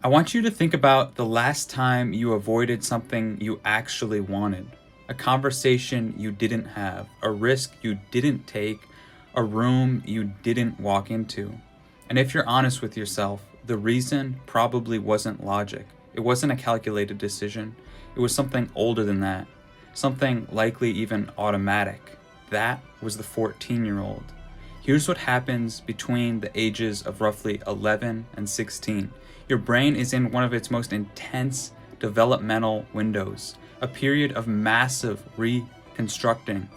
I want you to think about the last time you avoided something you actually wanted. A conversation you didn't have, a risk you didn't take, a room you didn't walk into. And if you're honest with yourself, the reason probably wasn't logic. It wasn't a calculated decision. It was something older than that. Something likely even automatic. That was the 14-year-old. Here's what happens between the ages of roughly 11 and 16. Your brain is in one of its most intense developmental windows, a period of massive reconstructing,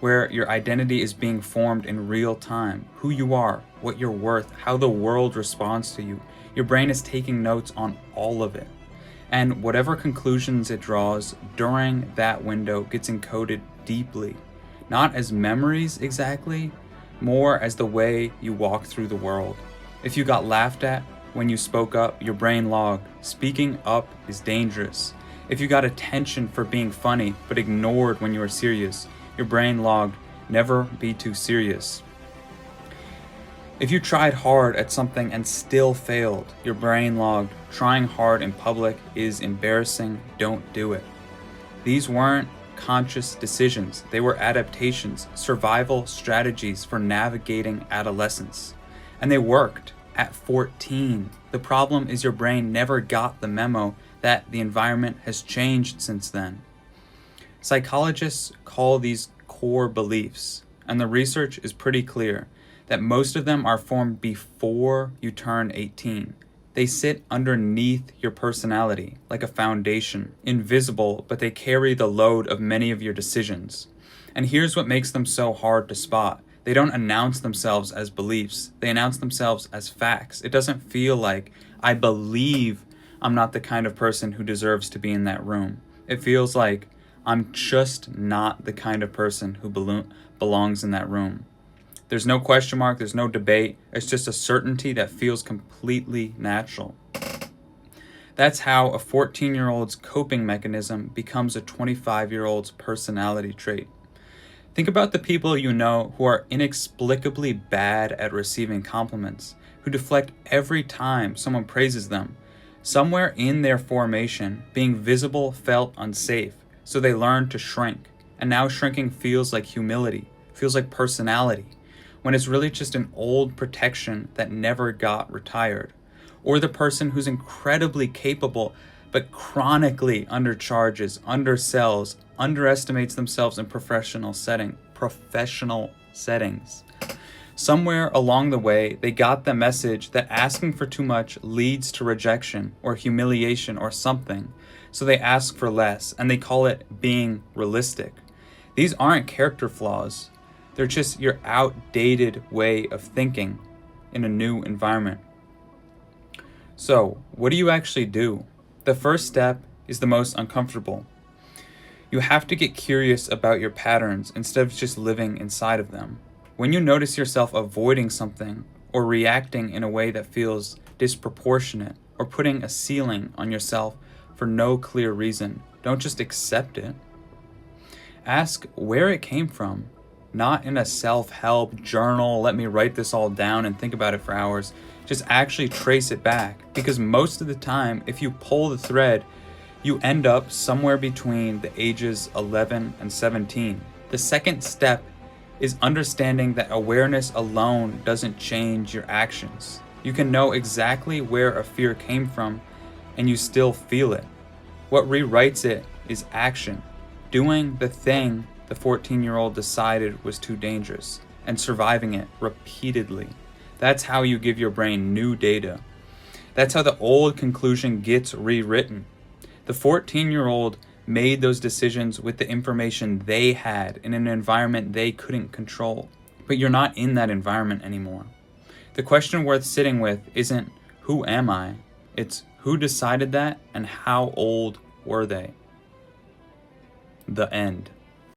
where your identity is being formed in real time. Who you are, what you're worth, how the world responds to you. Your brain is taking notes on all of it. And whatever conclusions it draws during that window gets encoded deeply, not as memories exactly, more as the way you walk through the world. If you got laughed at when you spoke up, your brain logged, speaking up is dangerous. If you got attention for being funny but ignored when you were serious, your brain logged, never be too serious. If you tried hard at something and still failed, your brain logged, trying hard in public is embarrassing, don't do it. These weren't conscious decisions, they were adaptations, survival strategies for navigating adolescence. And they worked at 14. The problem is your brain never got the memo that the environment has changed since then. Psychologists call these core beliefs, and the research is pretty clear that most of them are formed before you turn 18. They sit underneath your personality, like a foundation, invisible, but they carry the load of many of your decisions. And here's what makes them so hard to spot. They don't announce themselves as beliefs. They announce themselves as facts. It doesn't feel like, I believe I'm not the kind of person who deserves to be in that room. It feels like, I'm just not the kind of person who belongs in that room. There's no question mark, there's no debate. It's just a certainty that feels completely natural. That's how a 14-year-old's coping mechanism becomes a 25-year-old's personality trait. Think about the people you know who are inexplicably bad at receiving compliments, who deflect every time someone praises them. Somewhere in their formation, being visible felt unsafe, so they learned to shrink. And now shrinking feels like humility, feels like personality, when it's really just an old protection that never got retired. Or the person who's incredibly capable but chronically undercharges, undersells, underestimates themselves in professional settings. Somewhere along the way, they got the message that asking for too much leads to rejection or humiliation or something, so they ask for less, and they call it being realistic. These aren't character flaws. They're just your outdated way of thinking in a new environment. So, what do you actually do? The first step is the most uncomfortable. You have to get curious about your patterns instead of just living inside of them. When you notice yourself avoiding something or reacting in a way that feels disproportionate or putting a ceiling on yourself for no clear reason, don't just accept it. Ask where it came from. Not in a self-help journal, let me write this all down and think about it for hours. Just actually trace it back. Because most of the time, if you pull the thread, you end up somewhere between the ages 11 and 17. The second step is understanding that awareness alone doesn't change your actions. You can know exactly where a fear came from, and you still feel it. What rewrites it is action. Doing the thing the 14-year-old decided was too dangerous, and surviving it repeatedly. That's how you give your brain new data. That's how the old conclusion gets rewritten. The 14-year-old made those decisions with the information they had in an environment they couldn't control. But you're not in that environment anymore. The question worth sitting with isn't, who am I? It's, who decided that and how old were they? The end.